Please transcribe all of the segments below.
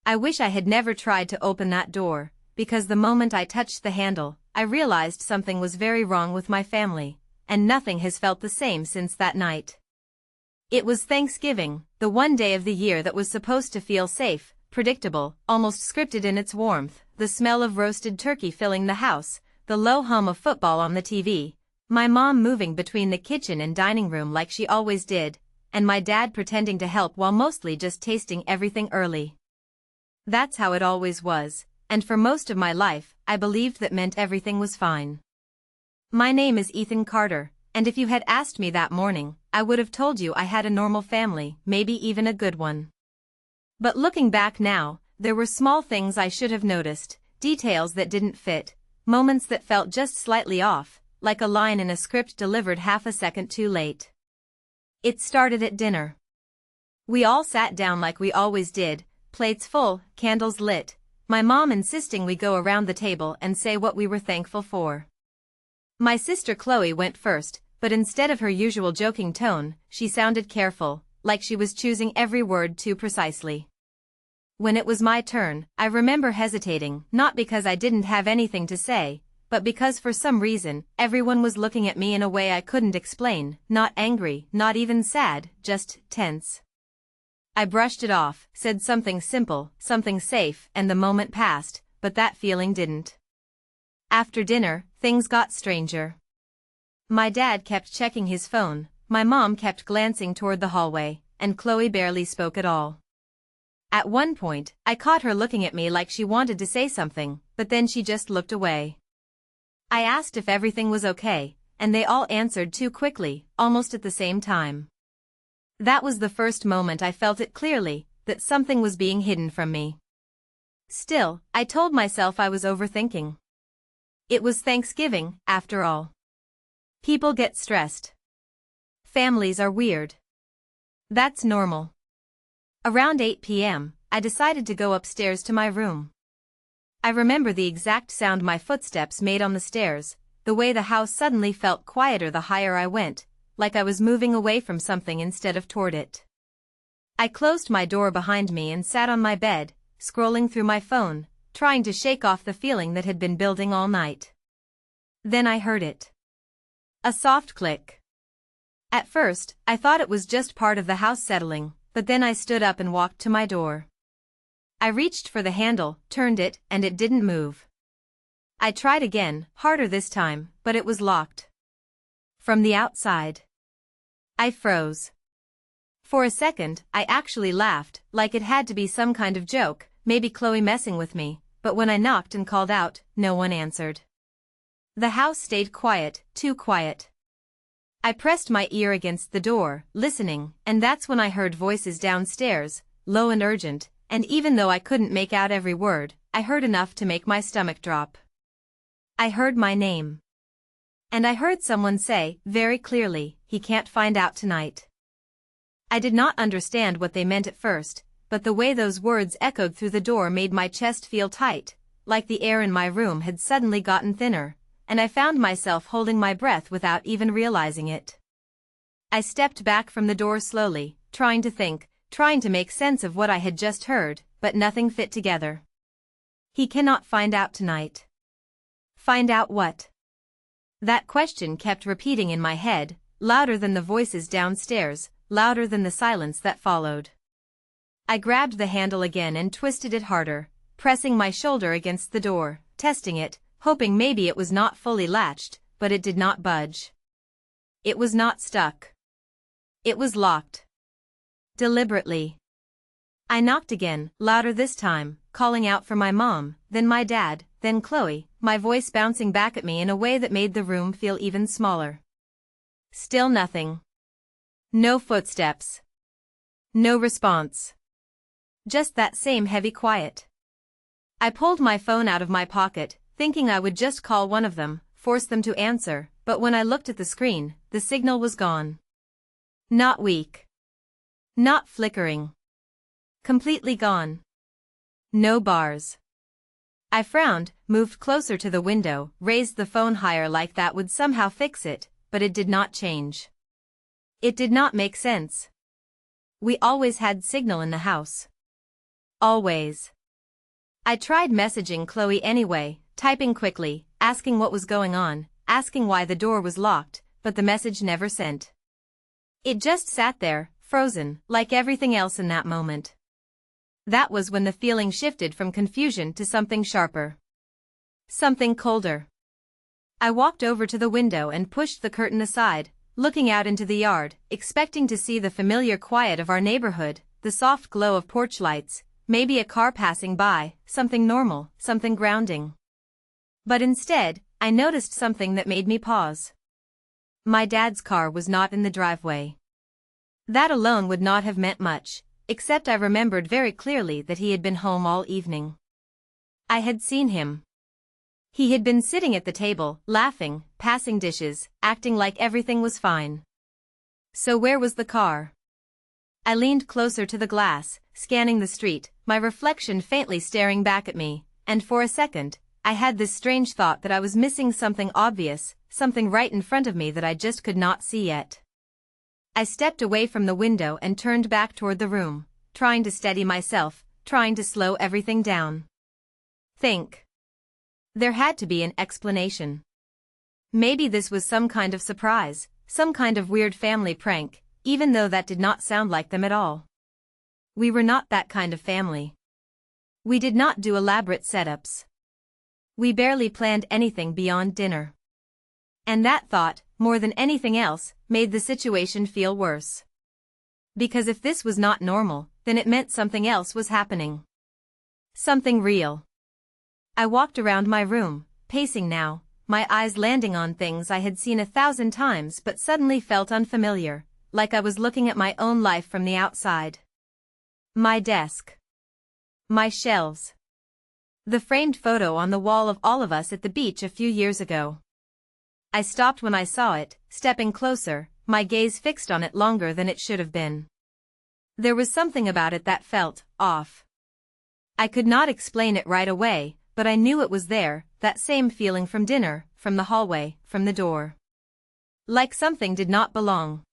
I wish I had never tried to open that door, because the moment I touched the handle, I realized something was very wrong with my family, and nothing has felt the same since that night. It was Thanksgiving, the one day of the year that was supposed to feel safe, predictable, almost scripted in its warmth, the smell of roasted turkey filling the house, the low hum of football on the TV, my mom moving between the kitchen and dining room like she always did, and my dad pretending to help while mostly just tasting everything early. That's how it always was, and for most of my life, I believed that meant everything was fine. My name is Ethan Carter, and if you had asked me that morning, I would have told you I had a normal family, maybe even a good one. But looking back now, there were small things I should have noticed, details that didn't fit, moments that felt just slightly off, like a line in a script delivered half a second too late. It started at dinner. We all sat down like we always did, plates full, candles lit, my mom insisting we go around the table and say what we were thankful for. My sister Chloe went first, but instead of her usual joking tone, she sounded careful, like she was choosing every word too precisely. When it was my turn, I remember hesitating, not because I didn't have anything to say, but because for some reason, everyone was looking at me in a way I couldn't explain, not angry, not even sad, just tense. I brushed it off, said something simple, something safe, and the moment passed, but that feeling didn't. After dinner, things got stranger. My dad kept checking his phone, my mom kept glancing toward the hallway, and Chloe barely spoke at all. At one point, I caught her looking at me like she wanted to say something, but then she just looked away. I asked if everything was okay, and they all answered too quickly, almost at the same time. That was the first moment I felt it clearly, that something was being hidden from me. Still, I told myself I was overthinking. It was Thanksgiving, after all. People get stressed. Families are weird. That's normal. Around 8 p.m., I decided to go upstairs to my room. I remember the exact sound my footsteps made on the stairs, the way the house suddenly felt quieter the higher I went, like I was moving away from something instead of toward it. I closed my door behind me and sat on my bed, scrolling through my phone, trying to shake off the feeling that had been building all night. Then I heard it. A soft click. At first, I thought it was just part of the house settling, but then I stood up and walked to my door. I reached for the handle, turned it, and it didn't move. I tried again, harder this time, but it was locked. From the outside. I froze. For a second, I actually laughed, like it had to be some kind of joke, maybe Chloe messing with me, but when I knocked and called out, no one answered. The house stayed quiet, too quiet. I pressed my ear against the door, listening, and that's when I heard voices downstairs, low and urgent, and even though I couldn't make out every word, I heard enough to make my stomach drop. I heard my name. And I heard someone say, very clearly, he can't find out tonight. I did not understand what they meant at first, but the way those words echoed through the door made my chest feel tight, like the air in my room had suddenly gotten thinner, and I found myself holding my breath without even realizing it. I stepped back from the door slowly, trying to think, trying to make sense of what I had just heard, but nothing fit together. He cannot find out tonight. Find out what? That question kept repeating in my head, louder than the voices downstairs, louder than the silence that followed. I grabbed the handle again and twisted it harder, pressing my shoulder against the door, testing it, hoping maybe it was not fully latched, but it did not budge. It was not stuck. It was locked. Deliberately. I knocked again, louder this time, calling out for my mom, then my dad, then Chloe, my voice bouncing back at me in a way that made the room feel even smaller. Still nothing. No footsteps. No response. Just that same heavy quiet. I pulled my phone out of my pocket, thinking I would just call one of them, force them to answer, but when I looked at the screen, the signal was gone. Not weak. Not flickering. Completely gone. No bars. I frowned, moved closer to the window, raised the phone higher like that would somehow fix it, but it did not change. It did not make sense. We always had signal in the house. Always. I tried messaging Chloe anyway, typing quickly, asking what was going on, asking why the door was locked, but the message never sent. It just sat there, frozen, like everything else in that moment. That was when the feeling shifted from confusion to something sharper. Something colder. I walked over to the window and pushed the curtain aside, looking out into the yard, expecting to see the familiar quiet of our neighborhood, the soft glow of porch lights, maybe a car passing by, something normal, something grounding. But instead, I noticed something that made me pause. My dad's car was not in the driveway. That alone would not have meant much, except I remembered very clearly that he had been home all evening. I had seen him. He had been sitting at the table, laughing, passing dishes, acting like everything was fine. So where was the car? I leaned closer to the glass, scanning the street, my reflection faintly staring back at me, and for a second, I had this strange thought that I was missing something obvious, something right in front of me that I just could not see yet. I stepped away from the window and turned back toward the room, trying to steady myself, trying to slow everything down. Think. There had to be an explanation. Maybe this was some kind of surprise, some kind of weird family prank, even though that did not sound like them at all. We were not that kind of family. We did not do elaborate setups. We barely planned anything beyond dinner. And that thought, more than anything else, made the situation feel worse. Because if this was not normal, then it meant something else was happening. Something real. I walked around my room, pacing now, my eyes landing on things I had seen 1,000 times but suddenly felt unfamiliar, like I was looking at my own life from the outside. My desk. My shelves. The framed photo on the wall of all of us at the beach a few years ago. I stopped when I saw it, stepping closer, my gaze fixed on it longer than it should have been. There was something about it that felt off. I could not explain it right away, but I knew it was there, that same feeling from dinner, from the hallway, from the door. Like something did not belong.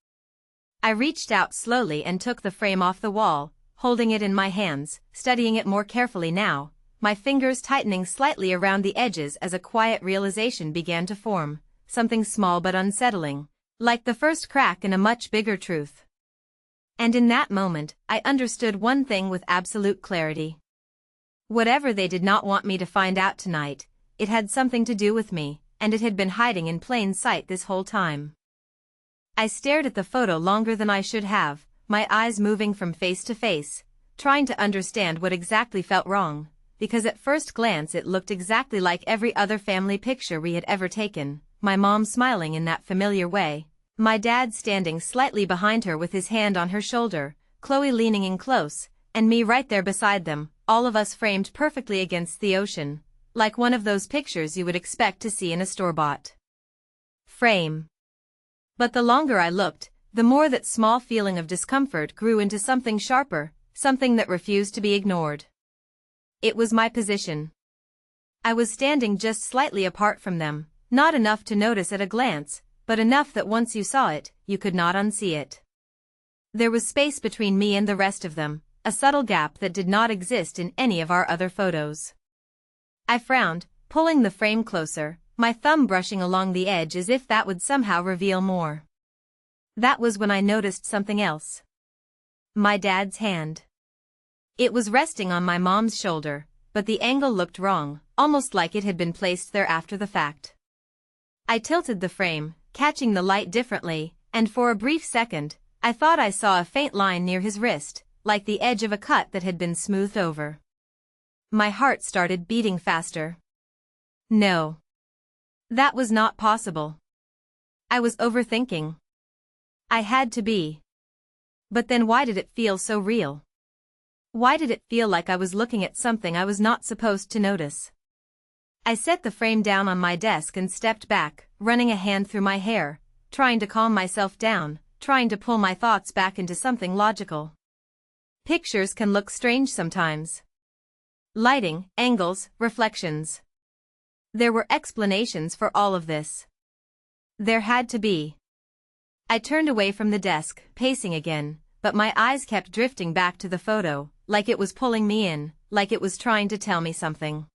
I reached out slowly and took the frame off the wall, holding it in my hands, studying it more carefully now, my fingers tightening slightly around the edges as a quiet realization began to form, something small but unsettling, like the first crack in a much bigger truth. And in that moment, I understood one thing with absolute clarity. Whatever they did not want me to find out tonight, it had something to do with me, and it had been hiding in plain sight this whole time. I stared at the photo longer than I should have, my eyes moving from face to face, trying to understand what exactly felt wrong, because at first glance it looked exactly like every other family picture we had ever taken, my mom smiling in that familiar way, my dad standing slightly behind her with his hand on her shoulder, Chloe leaning in close, and me right there beside them, all of us framed perfectly against the ocean, like one of those pictures you would expect to see in a store-bought frame. But the longer I looked, the more that small feeling of discomfort grew into something sharper, something that refused to be ignored. It was my position. I was standing just slightly apart from them, not enough to notice at a glance, but enough that once you saw it, you could not unsee it. There was space between me and the rest of them, a subtle gap that did not exist in any of our other photos. I frowned, pulling the frame closer, my thumb brushing along the edge as if that would somehow reveal more. That was when I noticed something else. My dad's hand. It was resting on my mom's shoulder, but the angle looked wrong, almost like it had been placed there after the fact. I tilted the frame, catching the light differently, and for a brief second, I thought I saw a faint line near his wrist, like the edge of a cut that had been smoothed over. My heart started beating faster. No. That was not possible. I was overthinking. I had to be. But then why did it feel so real? Why did it feel like I was looking at something I was not supposed to notice? I set the frame down on my desk and stepped back, running a hand through my hair, trying to calm myself down, trying to pull my thoughts back into something logical. Pictures can look strange sometimes. Lighting, angles, reflections. There were explanations for all of this. There had to be. I turned away from the desk, pacing again, but my eyes kept drifting back to the photo, like it was pulling me in, like it was trying to tell me something.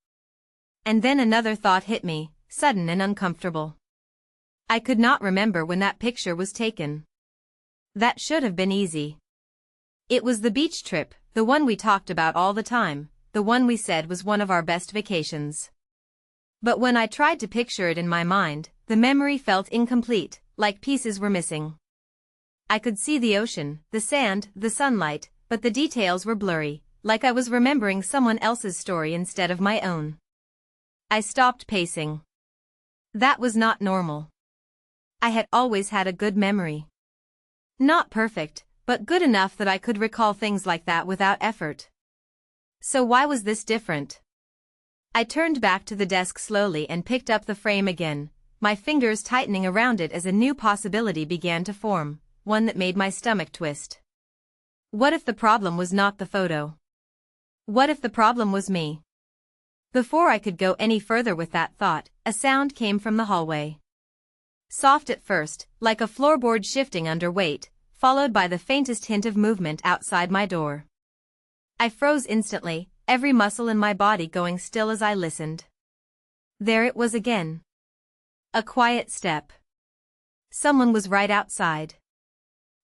And then another thought hit me, sudden and uncomfortable. I could not remember when that picture was taken. That should have been easy. It was the beach trip, the one we talked about all the time, the one we said was one of our best vacations. But when I tried to picture it in my mind, the memory felt incomplete, like pieces were missing. I could see the ocean, the sand, the sunlight, but the details were blurry, like I was remembering someone else's story instead of my own. I stopped pacing. That was not normal. I had always had a good memory. Not perfect, but good enough that I could recall things like that without effort. So why was this different? I turned back to the desk slowly and picked up the frame again, my fingers tightening around it as a new possibility began to form, one that made my stomach twist. What if the problem was not the photo? What if the problem was me? Before I could go any further with that thought, a sound came from the hallway. Soft at first, like a floorboard shifting under weight, followed by the faintest hint of movement outside my door. I froze instantly, every muscle in my body going still as I listened. There it was again. A quiet step. Someone was right outside.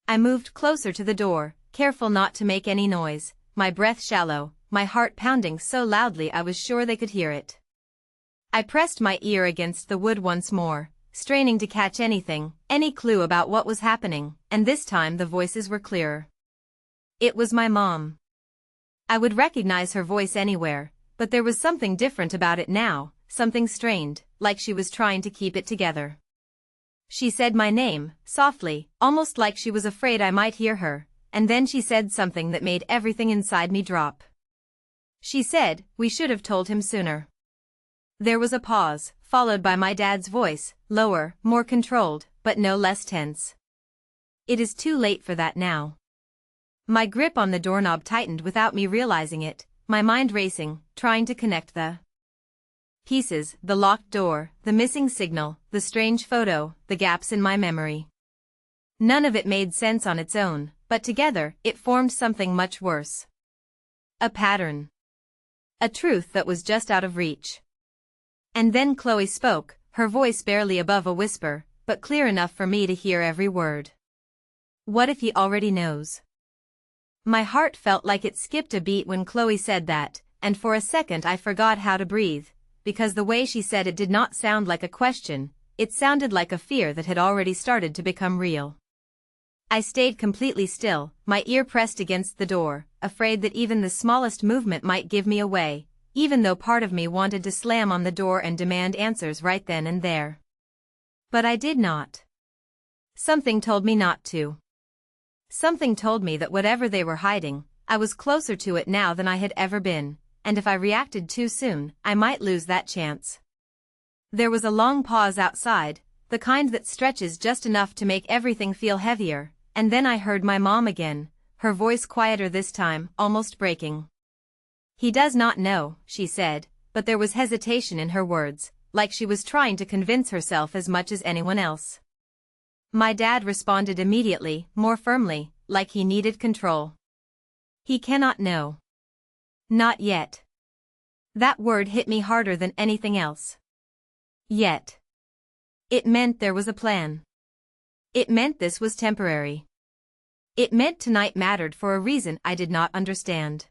I moved closer to the door, careful not to make any noise, my breath shallow, my heart pounding so loudly I was sure they could hear it. I pressed my ear against the wood once more, straining to catch anything, any clue about what was happening, and this time the voices were clearer. It was my mom. I would recognize her voice anywhere, but there was something different about it now, something strained, like she was trying to keep it together. She said my name, softly, almost like she was afraid I might hear her, and then she said something that made everything inside me drop. She said, "We should have told him sooner." There was a pause, followed by my dad's voice, lower, more controlled, but no less tense. "It is too late for that now." My grip on the doorknob tightened without me realizing it, my mind racing, trying to connect the pieces, the locked door, the missing signal, the strange photo, the gaps in my memory. None of it made sense on its own, but together, it formed something much worse. A pattern. A truth that was just out of reach. And then Chloe spoke, her voice barely above a whisper, but clear enough for me to hear every word. "What if he already knows?" My heart felt like it skipped a beat when Chloe said that, and for a second I forgot how to breathe, because the way she said it did not sound like a question, it sounded like a fear that had already started to become real. I stayed completely still, my ear pressed against the door, afraid that even the smallest movement might give me away, even though part of me wanted to slam on the door and demand answers right then and there. But I did not. Something told me not to. Something told me that whatever they were hiding, I was closer to it now than I had ever been, and if I reacted too soon, I might lose that chance. There was a long pause outside, the kind that stretches just enough to make everything feel heavier, and then I heard my mom again, her voice quieter this time, almost breaking. "He does not know," she said, but there was hesitation in her words, like she was trying to convince herself as much as anyone else. My dad responded immediately, more firmly, like he needed control. "He cannot know. Not yet." That word hit me harder than anything else. Yet. It meant there was a plan. It meant this was temporary. It meant tonight mattered for a reason I did not understand.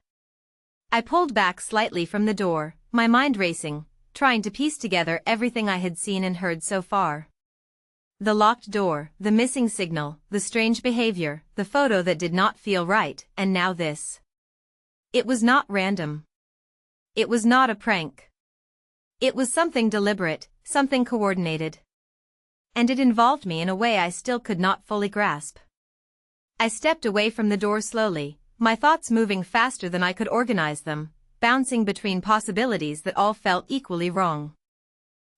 I pulled back slightly from the door, my mind racing, trying to piece together everything I had seen and heard so far. The locked door, the missing signal, the strange behavior, the photo that did not feel right, and now this. It was not random. It was not a prank. It was something deliberate, something coordinated. And it involved me in a way I still could not fully grasp. I stepped away from the door slowly, my thoughts moving faster than I could organize them, bouncing between possibilities that all felt equally wrong.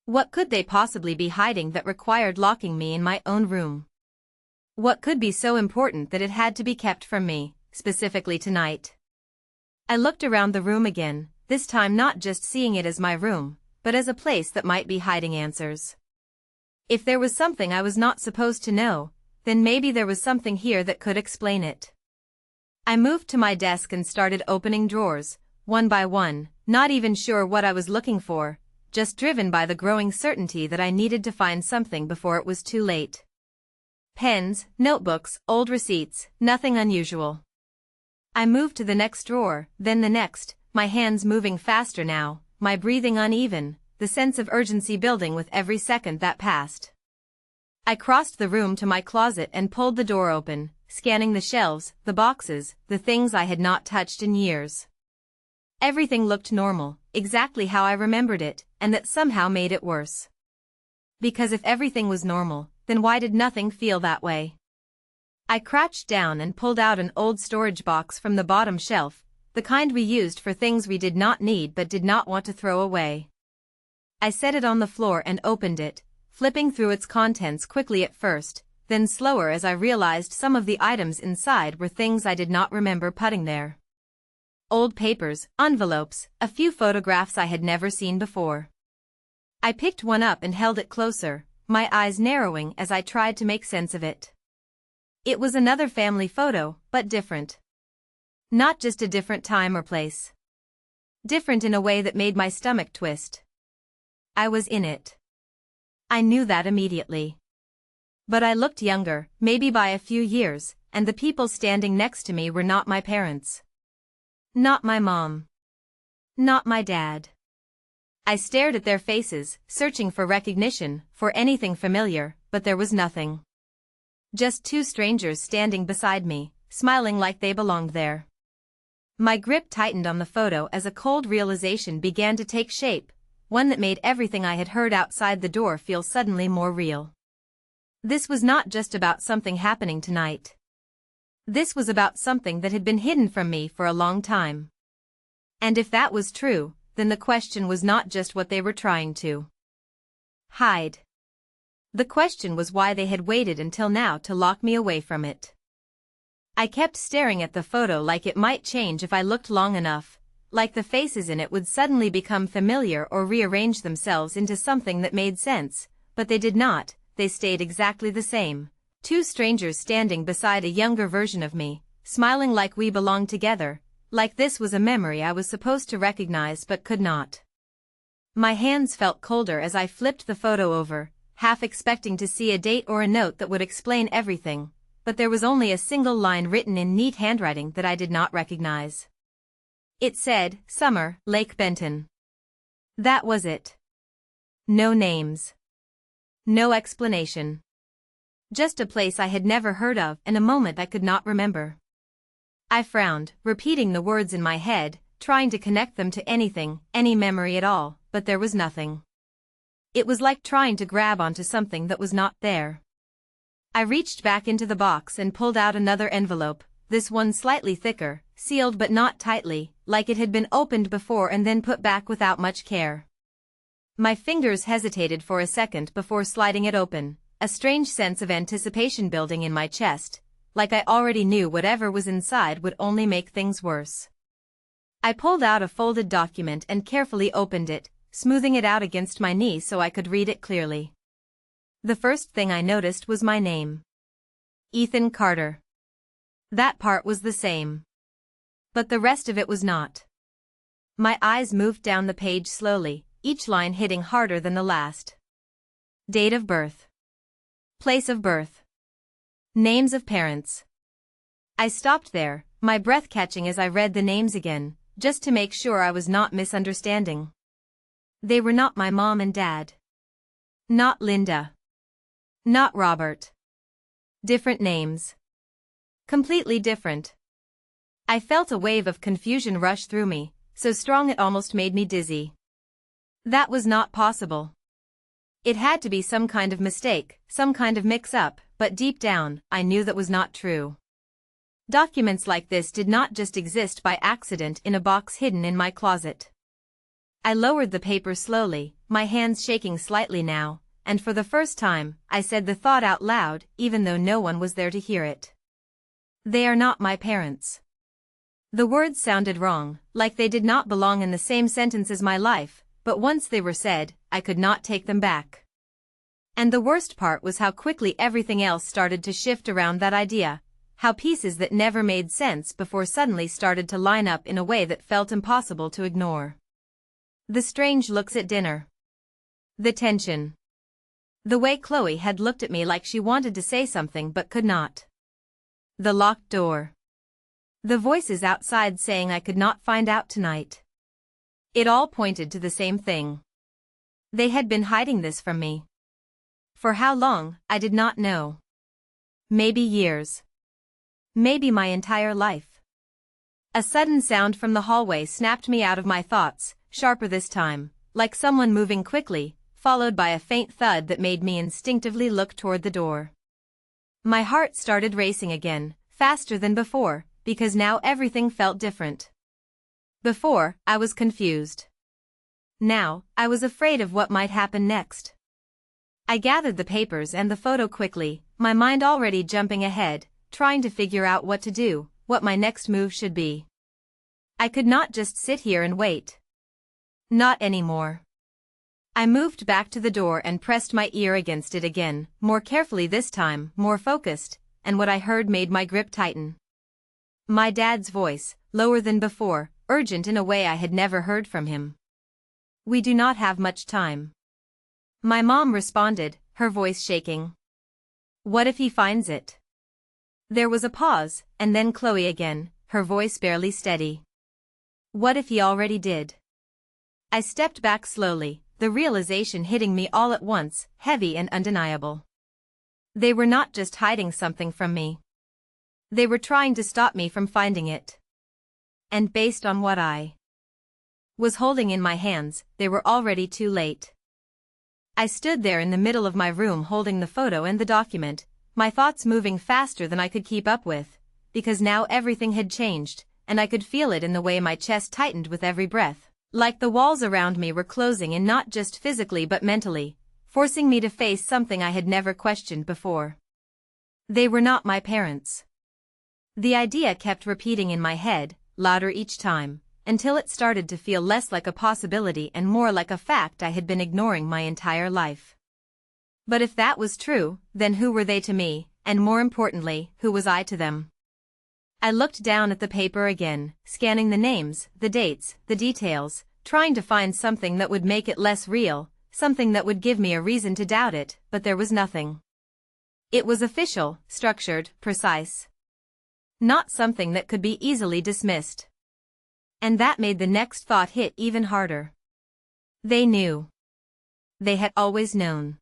What could they possibly be hiding that required locking me in my own room? What could be so important that it had to be kept from me, specifically tonight? I looked around the room again, this time not just seeing it as my room, but as a place that might be hiding answers. If there was something I was not supposed to know, then maybe there was something here that could explain it. I moved to my desk and started opening drawers, one by one, not even sure what I was looking for, just driven by the growing certainty that I needed to find something before it was too late. Pens, notebooks, old receipts, nothing unusual. I moved to the next drawer, then the next, my hands moving faster now, my breathing uneven, the sense of urgency building with every second that passed. I crossed the room to my closet and pulled the door open, scanning the shelves, the boxes, the things I had not touched in years. Everything looked normal, exactly how I remembered it, and that somehow made it worse. Because if everything was normal, then why did nothing feel that way? I crouched down and pulled out an old storage box from the bottom shelf, the kind we used for things we did not need but did not want to throw away. I set it on the floor and opened it, flipping through its contents quickly at first, then slower as I realized some of the items inside were things I did not remember putting there. Old papers, envelopes, a few photographs I had never seen before. I picked one up and held it closer, my eyes narrowing as I tried to make sense of it. It was another family photo, but different. Not just a different time or place. Different in a way that made my stomach twist. I was in it. I knew that immediately. But I looked younger, maybe by a few years, and the people standing next to me were not my parents. Not my mom. Not my dad. I stared at their faces, searching for recognition, for anything familiar, but there was nothing. Just two strangers standing beside me, smiling like they belonged there. My grip tightened on the photo as a cold realization began to take shape, one that made everything I had heard outside the door feel suddenly more real. This was not just about something happening tonight. This was about something that had been hidden from me for a long time. And if that was true, then the question was not just what they were trying to hide. The question was why they had waited until now to lock me away from it. I kept staring at the photo like it might change if I looked long enough, like the faces in it would suddenly become familiar or rearrange themselves into something that made sense, but they did not, they stayed exactly the same. Two strangers standing beside a younger version of me, smiling like we belonged together, like this was a memory I was supposed to recognize but could not. My hands felt colder as I flipped the photo over, half expecting to see a date or a note that would explain everything, but there was only a single line written in neat handwriting that I did not recognize. It said, Summer, Lake Benton. That was it. No names. No explanation. Just a place I had never heard of and a moment I could not remember. I frowned, repeating the words in my head, trying to connect them to anything, any memory at all, but there was nothing. It was like trying to grab onto something that was not there. I reached back into the box and pulled out another envelope, this one slightly thicker, sealed but not tightly, like it had been opened before and then put back without much care. My fingers hesitated for a second before sliding it open, a strange sense of anticipation building in my chest, like I already knew whatever was inside would only make things worse. I pulled out a folded document and carefully opened it, smoothing it out against my knee so I could read it clearly. The first thing I noticed was my name. Ethan Carter. That part was the same. But the rest of it was not. My eyes moved down the page slowly, each line hitting harder than the last. Date of birth. Place of birth. Names of parents. I stopped there, my breath catching as I read the names again, just to make sure I was not misunderstanding. They were not my mom and dad. Not Linda. Not Robert. Different names. Completely different. I felt a wave of confusion rush through me, so strong it almost made me dizzy. That was not possible. It had to be some kind of mistake, some kind of mix-up, but deep down, I knew that was not true. Documents like this did not just exist by accident in a box hidden in my closet. I lowered the paper slowly, my hands shaking slightly now, and for the first time, I said the thought out loud, even though no one was there to hear it. They are not my parents. The words sounded wrong, like they did not belong in the same sentence as my life, but once they were said, I could not take them back. And the worst part was how quickly everything else started to shift around that idea. how pieces that never made sense before suddenly started to line up in a way that felt impossible to ignore. The strange looks at dinner. The tension. The way Chloe had looked at me like she wanted to say something but could not. The locked door. The voices outside saying I could not find out tonight. It all pointed to the same thing. They had been hiding this from me. For how long, I did not know. Maybe years. Maybe my entire life. A sudden sound from the hallway snapped me out of my thoughts, sharper this time, like someone moving quickly, followed by a faint thud that made me instinctively look toward the door. My heart started racing again, faster than before, because now everything felt different. Before, I was confused. Now, I was afraid of what might happen next. I gathered the papers and the photo quickly, my mind already jumping ahead, trying to figure out what to do, what my next move should be. I could not just sit here and wait. Not anymore. I moved back to the door and pressed my ear against it again, more carefully this time, more focused, and what I heard made my grip tighten. My dad's voice, lower than before, urgent in a way I had never heard from him. "We do not have much time." My mom responded, her voice shaking. "What if he finds it?" There was a pause, and then Chloe again, her voice barely steady. "What if he already did?" I stepped back slowly, the realization hitting me all at once, heavy and undeniable. They were not just hiding something from me. They were trying to stop me from finding it. And based on what I was holding in my hands, they were already too late. I stood there in the middle of my room holding the photo and the document, my thoughts moving faster than I could keep up with, because now everything had changed, and I could feel it in the way my chest tightened with every breath, like the walls around me were closing in not just physically but mentally, forcing me to face something I had never questioned before. They were not my parents. The idea kept repeating in my head, louder each time, until it started to feel less like a possibility and more like a fact I had been ignoring my entire life. But if that was true, then who were they to me, and more importantly, who was I to them? I looked down at the paper again, scanning the names, the dates, the details, trying to find something that would make it less real, something that would give me a reason to doubt it, but there was nothing. It was official, structured, precise. Not something that could be easily dismissed. And that made the next thought hit even harder. They knew. They had always known.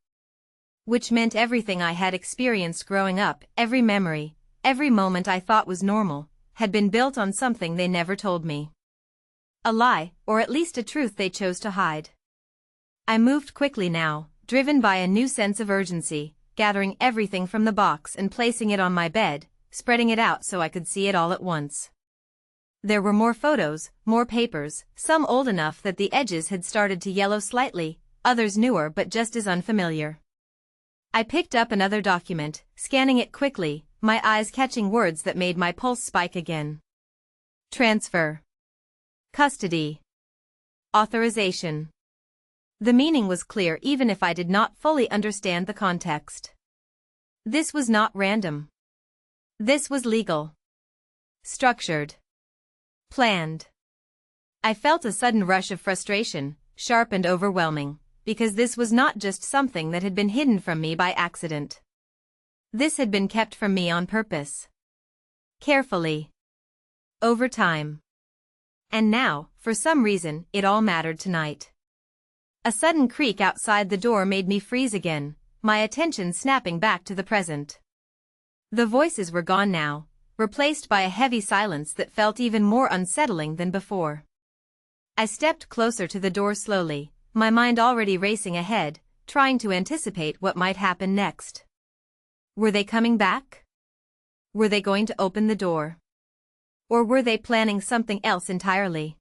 Which meant everything I had experienced growing up, every memory, every moment I thought was normal, had been built on something they never told me. A lie, or at least a truth they chose to hide. I moved quickly now, driven by a new sense of urgency, gathering everything from the box and placing it on my bed, spreading it out so I could see it all at once. There were more photos, more papers, some old enough that the edges had started to yellow slightly, others newer but just as unfamiliar. I picked up another document, scanning it quickly, my eyes catching words that made my pulse spike again. Transfer. Custody. Authorization. The meaning was clear even if I did not fully understand the context. This was not random. This was legal. Structured. Planned. I felt a sudden rush of frustration, sharp and overwhelming, because this was not just something that had been hidden from me by accident. This had been kept from me on purpose. Carefully. Over time. And now, for some reason, it all mattered tonight. A sudden creak outside the door made me freeze again, my attention snapping back to the present. The voices were gone now, replaced by a heavy silence that felt even more unsettling than before. I stepped closer to the door slowly, my mind already racing ahead, trying to anticipate what might happen next. Were they coming back? Were they going to open the door? Or were they planning something else entirely?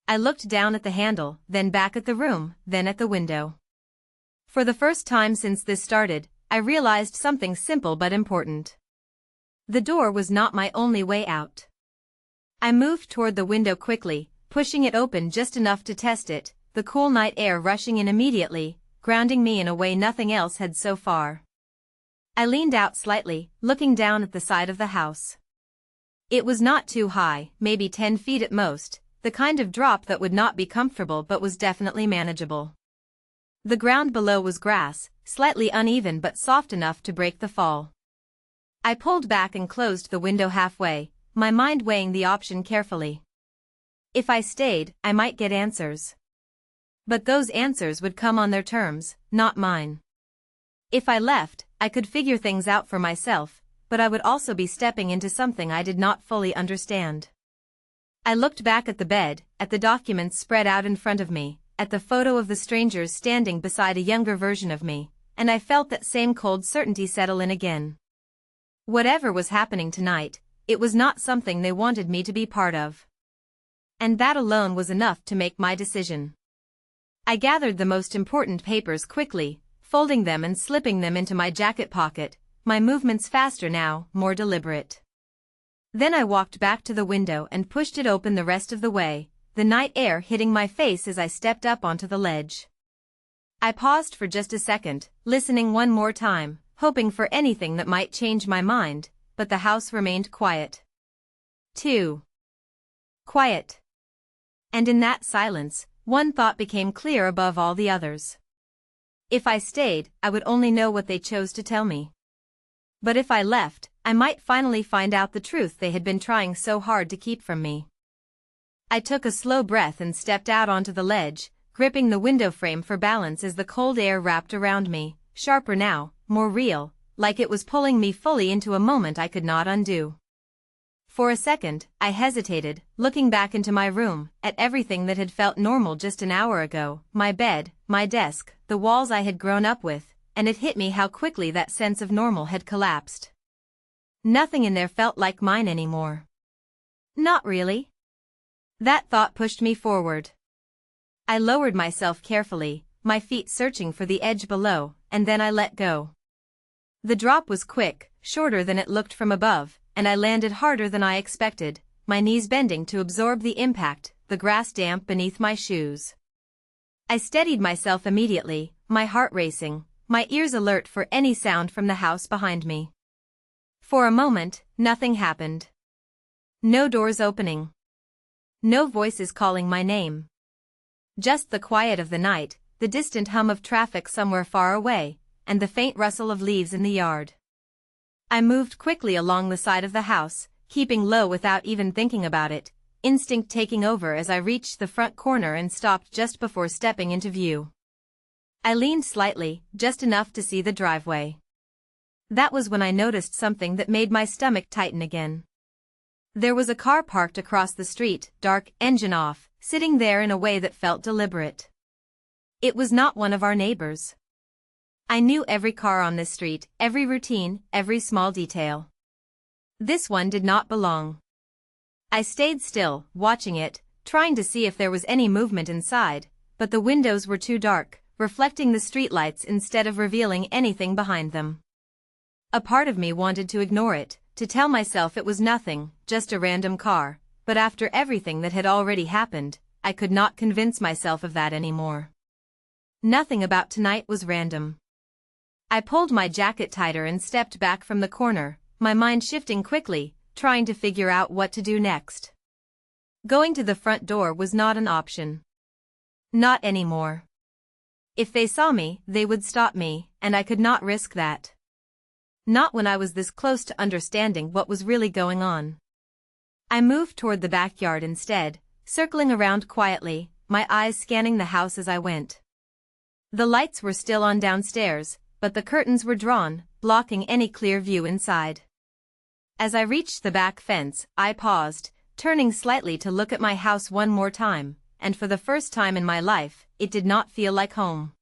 I looked down at the handle, then back at the room, then at the window. For the first time since this started, I realized something simple but important. The door was not my only way out. I moved toward the window quickly, pushing it open just enough to test it, the cool night air rushing in immediately, grounding me in a way nothing else had so far. I leaned out slightly, looking down at the side of the house. It was not too high, maybe 10 feet at most, the kind of drop that would not be comfortable but was definitely manageable. The ground below was grass, slightly uneven but soft enough to break the fall. I pulled back and closed the window halfway, my mind weighing the option carefully. If I stayed, I might get answers. But those answers would come on their terms, not mine. If I left, I could figure things out for myself, but I would also be stepping into something I did not fully understand. I looked back at the bed, at the documents spread out in front of me, at the photo of the strangers standing beside a younger version of me, and I felt that same cold certainty settle in again. Whatever was happening tonight, it was not something they wanted me to be part of. And that alone was enough to make my decision. I gathered the most important papers quickly, folding them and slipping them into my jacket pocket, my movements faster now, more deliberate. Then I walked back to the window and pushed it open the rest of the way, the night air hitting my face as I stepped up onto the ledge. I paused for just a second, listening one more time, hoping for anything that might change my mind, but the house remained quiet. Too quiet. And in that silence, one thought became clear above all the others. If I stayed, I would only know what they chose to tell me. But if I left, I might finally find out the truth they had been trying so hard to keep from me. I took a slow breath and stepped out onto the ledge, gripping the window frame for balance as the cold air wrapped around me, sharper now, more real, like it was pulling me fully into a moment I could not undo. For a second, I hesitated, looking back into my room, at everything that had felt normal just an hour ago, my bed, my desk, the walls I had grown up with, and it hit me how quickly that sense of normal had collapsed. Nothing in there felt like mine anymore. Not really. That thought pushed me forward. I lowered myself carefully, my feet searching for the edge below, and then I let go. The drop was quick, shorter than it looked from above, and I landed harder than I expected, my knees bending to absorb the impact, the grass damp beneath my shoes. I steadied myself immediately, my heart racing, my ears alert for any sound from the house behind me. For a moment, nothing happened. No doors opening. No voices calling my name. Just the quiet of the night, the distant hum of traffic somewhere far away, and the faint rustle of leaves in the yard. I moved quickly along the side of the house, keeping low without even thinking about it, instinct taking over as I reached the front corner and stopped just before stepping into view. I leaned slightly, just enough to see the driveway. That was when I noticed something that made my stomach tighten again. There was a car parked across the street, dark, engine off, sitting there in a way that felt deliberate. It was not one of our neighbors. I knew every car on this street, every routine, every small detail. This one did not belong. I stayed still, watching it, trying to see if there was any movement inside, but the windows were too dark, reflecting the streetlights instead of revealing anything behind them. A part of me wanted to ignore it, to tell myself it was nothing, just a random car, but after everything that had already happened, I could not convince myself of that anymore. Nothing about tonight was random. I pulled my jacket tighter and stepped back from the corner, my mind shifting quickly, trying to figure out what to do next. Going to the front door was not an option. Not anymore. If they saw me, they would stop me, and I could not risk that. Not when I was this close to understanding what was really going on. I moved toward the backyard instead, circling around quietly, my eyes scanning the house as I went. The lights were still on downstairs, but the curtains were drawn, blocking any clear view inside. As I reached the back fence, I paused, turning slightly to look at my house one more time, and for the first time in my life, it did not feel like home.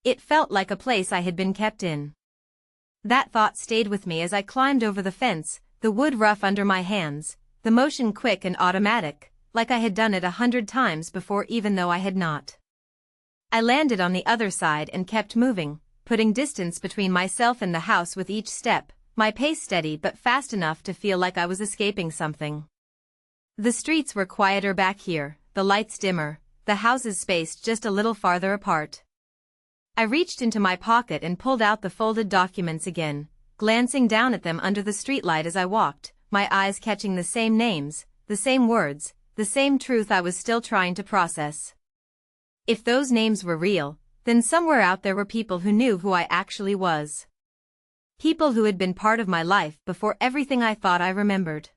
It felt like a place I had been kept in. That thought stayed with me as I climbed over the fence, the wood rough under my hands, the motion quick and automatic, like I had done it 100 times before even though I had not. I landed on the other side and kept moving, putting distance between myself and the house with each step, my pace steady but fast enough to feel like I was escaping something. The streets were quieter back here, the lights dimmer, the houses spaced just a little farther apart. I reached into my pocket and pulled out the folded documents again, glancing down at them under the streetlight as I walked, my eyes catching the same names, the same words, the same truth I was still trying to process. If those names were real, then somewhere out there were people who knew who I actually was. People who had been part of my life before everything I thought I remembered.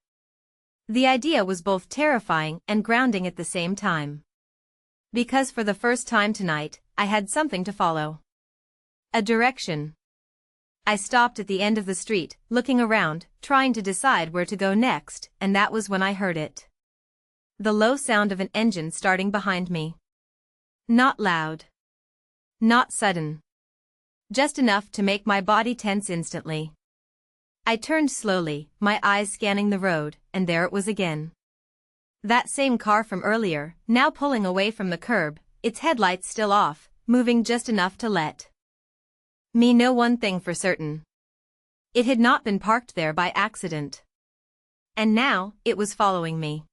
The idea was both terrifying and grounding at the same time. Because for the first time tonight, I had something to follow. A direction. I stopped at the end of the street, looking around, trying to decide where to go next, and that was when I heard it. The low sound of an engine starting behind me. Not loud. Not sudden. Just enough to make my body tense instantly. I turned slowly, my eyes scanning the road, and there it was again. That same car from earlier, now pulling away from the curb, its headlights still off, moving just enough to let me know one thing for certain. It had not been parked there by accident. And now, it was following me.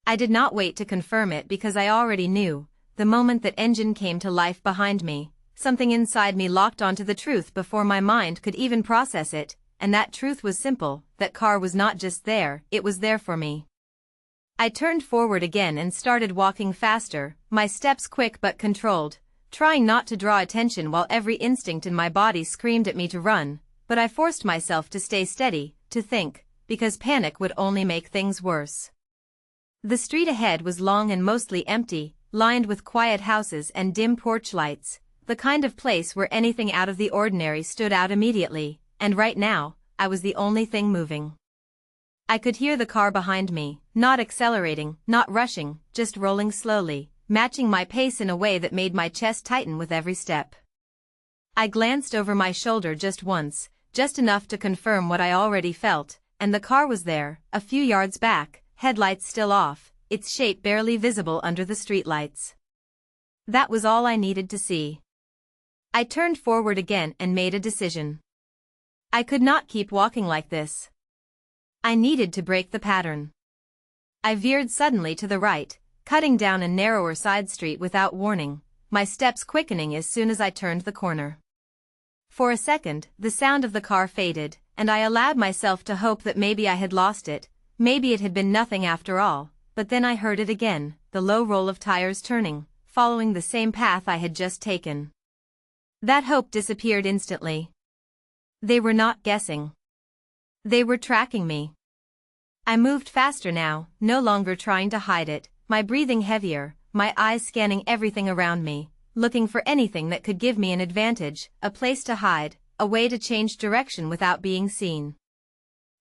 I did not wait to confirm it because I already knew, the moment that engine came to life behind me, something inside me locked onto the truth before my mind could even process it, and that truth was simple, that car was not just there, it was there for me. I turned forward again and started walking faster, my steps quick but controlled, trying not to draw attention while every instinct in my body screamed at me to run, but I forced myself to stay steady, to think, because panic would only make things worse. The street ahead was long and mostly empty, lined with quiet houses and dim porch lights, the kind of place where anything out of the ordinary stood out immediately, and right now, I was the only thing moving. I could hear the car behind me, not accelerating, not rushing, just rolling slowly, matching my pace in a way that made my chest tighten with every step. I glanced over my shoulder just once, just enough to confirm what I already felt, and the car was there, a few yards back, headlights still off, its shape barely visible under the streetlights. That was all I needed to see. I turned forward again and made a decision. I could not keep walking like this. I needed to break the pattern. I veered suddenly to the right, cutting down a narrower side street without warning, my steps quickening as soon as I turned the corner. For a second, the sound of the car faded, and I allowed myself to hope that maybe I had lost it, maybe it had been nothing after all, but then I heard it again, the low roll of tires turning, following the same path I had just taken. That hope disappeared instantly. They were not guessing. They were tracking me. I moved faster now, no longer trying to hide it, my breathing heavier, my eyes scanning everything around me, looking for anything that could give me an advantage, a place to hide, a way to change direction without being seen.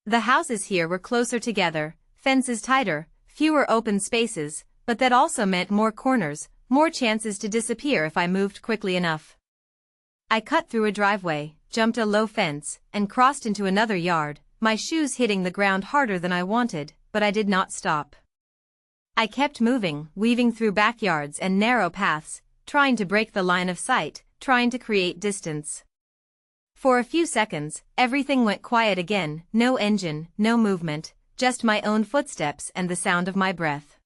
The houses here were closer together, fences tighter, fewer open spaces, but that also meant more corners, more chances to disappear if I moved quickly enough. I cut through a driveway, jumped a low fence, and crossed into another yard, my shoes hitting the ground harder than I wanted, but I did not stop. I kept moving, weaving through backyards and narrow paths, trying to break the line of sight, trying to create distance. For a few seconds, everything went quiet again, no engine, no movement, just my own footsteps and the sound of my breath.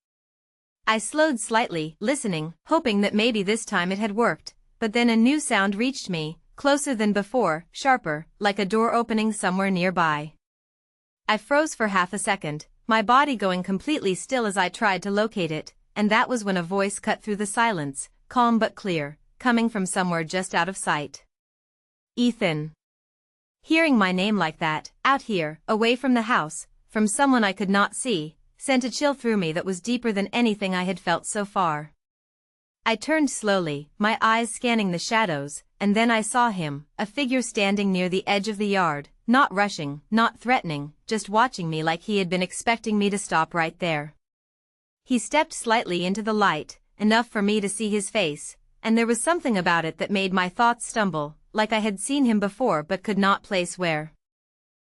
I slowed slightly, listening, hoping that maybe this time it had worked, but then a new sound reached me, closer than before, sharper, like a door opening somewhere nearby. I froze for half a second, my body going completely still as I tried to locate it, and that was when a voice cut through the silence, calm but clear, coming from somewhere just out of sight. Ethan. Hearing my name like that, out here, away from the house, from someone I could not see, sent a chill through me that was deeper than anything I had felt so far. I turned slowly, my eyes scanning the shadows, and then I saw him, a figure standing near the edge of the yard, not rushing, not threatening, just watching me like he had been expecting me to stop right there. He stepped slightly into the light, enough for me to see his face, and there was something about it that made my thoughts stumble, like I had seen him before but could not place where.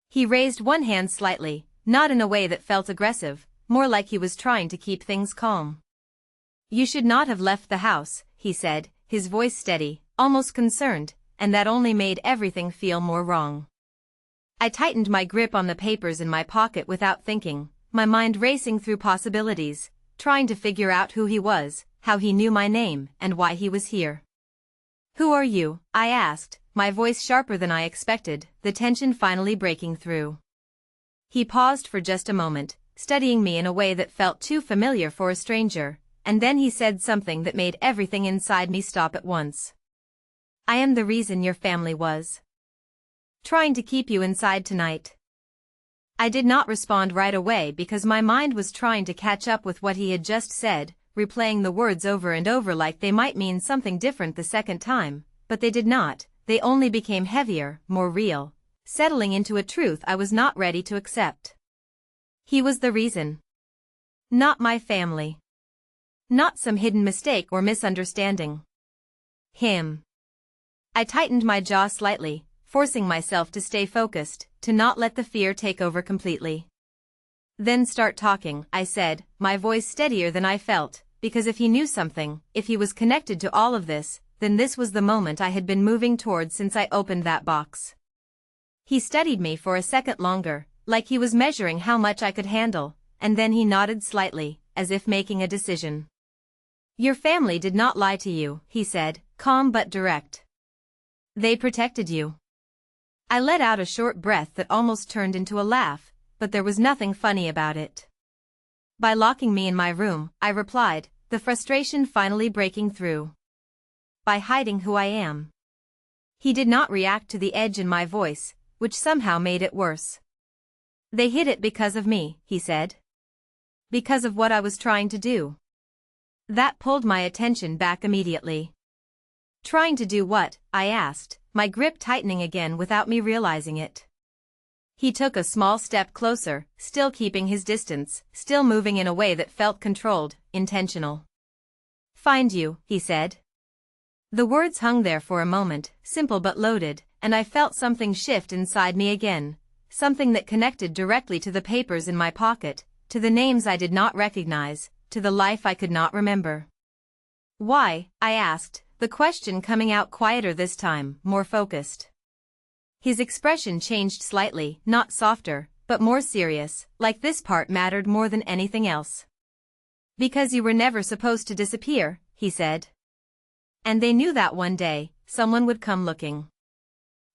He raised one hand slightly, not in a way that felt aggressive, more like he was trying to keep things calm. "You should not have left the house," he said, his voice steady, almost concerned, and that only made everything feel more wrong. I tightened my grip on the papers in my pocket without thinking, my mind racing through possibilities, trying to figure out who he was, how he knew my name, and why he was here. Who are you? I asked, my voice sharper than I expected, the tension finally breaking through. He paused for just a moment, studying me in a way that felt too familiar for a stranger, and then he said something that made everything inside me stop at once. I am the reason your family was trying to keep you inside tonight. I did not respond right away because my mind was trying to catch up with what he had just said, replaying the words over and over like they might mean something different the second time, but they did not, they only became heavier, more real, settling into a truth I was not ready to accept. He was the reason. Not my family. Not some hidden mistake or misunderstanding. Him. I tightened my jaw slightly, forcing myself to stay focused, to not let the fear take over completely. Then start talking, I said, my voice steadier than I felt, because if he knew something, if he was connected to all of this, then this was the moment I had been moving toward since I opened that box. He studied me for a second longer, like he was measuring how much I could handle, and then he nodded slightly, as if making a decision. Your family did not lie to you, he said, calm but direct. They protected you. I let out a short breath that almost turned into a laugh, but there was nothing funny about it. By locking me in my room, I replied, the frustration finally breaking through. By hiding who I am. He did not react to the edge in my voice, which somehow made it worse. They hid it because of me, he said. Because of what I was trying to do. That pulled my attention back immediately. Trying to do what? I asked, my grip tightening again without me realizing it. He took a small step closer, still keeping his distance, still moving in a way that felt controlled, intentional. Find you, he said. The words hung there for a moment, simple but loaded, and I felt something shift inside me again, something that connected directly to the papers in my pocket, to the names I did not recognize, to the life I could not remember. Why? I asked, the question coming out quieter this time, more focused. His expression changed slightly, not softer, but more serious, like this part mattered more than anything else. Because you were never supposed to disappear, he said. And they knew that one day, someone would come looking.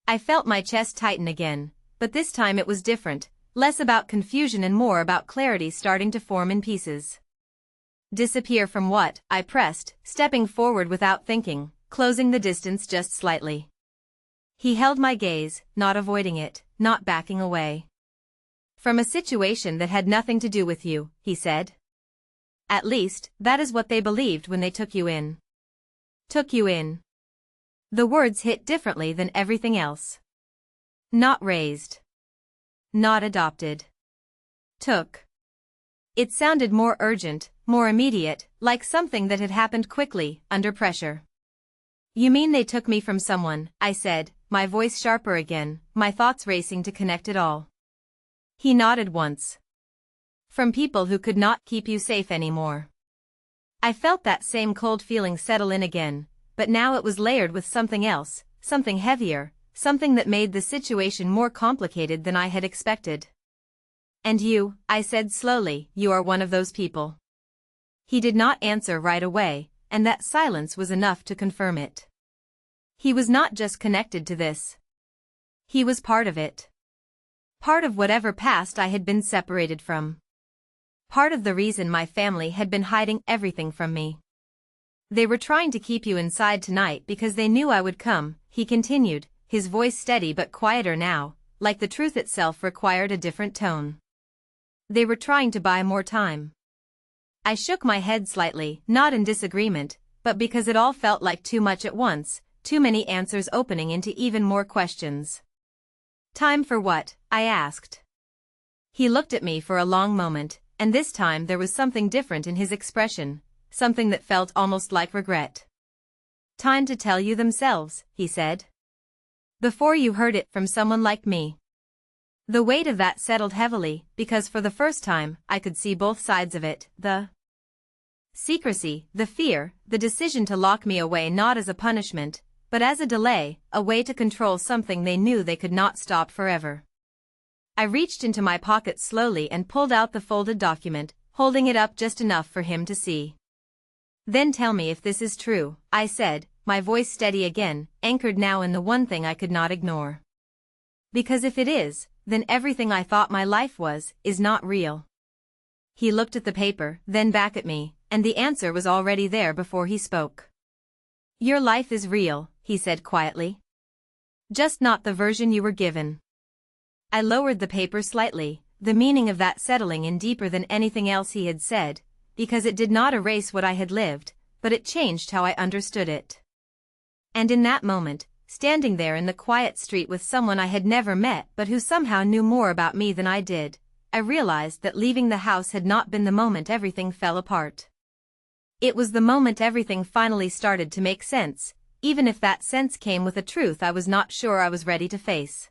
I felt my chest tighten again, but this time it was different, less about confusion and more about clarity starting to form in pieces. Disappear from what? I pressed, stepping forward without thinking, closing the distance just slightly. He held my gaze, not avoiding it, not backing away. From a situation that had nothing to do with you, he said. At least, that is what they believed when they took you in. Took you in. The words hit differently than everything else. Not raised. Not adopted. Took. It sounded more urgent, more immediate, like something that had happened quickly, under pressure. You mean they took me from someone, I said, my voice sharper again, my thoughts racing to connect it all. He nodded once. From people who could not keep you safe anymore. I felt that same cold feeling settle in again, but now it was layered with something else, something heavier, something that made the situation more complicated than I had expected. And you, I said slowly, you are one of those people. He did not answer right away, and that silence was enough to confirm it. He was not just connected to this. He was part of it. Part of whatever past I had been separated from. Part of the reason my family had been hiding everything from me. They were trying to keep you inside tonight because they knew I would come, he continued, his voice steady but quieter now, like the truth itself required a different tone. They were trying to buy more time. I shook my head slightly, not in disagreement, but because it all felt like too much at once, too many answers opening into even more questions. Time for what? I asked. He looked at me for a long moment, and this time there was something different in his expression, something that felt almost like regret. Time to tell you themselves, he said. Before you heard it from someone like me. The weight of that settled heavily, because for the first time, I could see both sides of it, the secrecy, the fear, the decision to lock me away not as a punishment, but as a delay, a way to control something they knew they could not stop forever. I reached into my pocket slowly and pulled out the folded document, holding it up just enough for him to see. Then tell me if this is true, I said, my voice steady again, anchored now in the one thing I could not ignore. Because if it is, then everything I thought my life was, is not real. He looked at the paper, then back at me, and the answer was already there before he spoke. Your life is real, he said quietly. Just not the version you were given. I lowered the paper slightly, the meaning of that settling in deeper than anything else he had said, because it did not erase what I had lived, but it changed how I understood it. And in that moment, standing there in the quiet street with someone I had never met but who somehow knew more about me than I did, I realized that leaving the house had not been the moment everything fell apart. It was the moment everything finally started to make sense, even if that sense came with a truth I was not sure I was ready to face.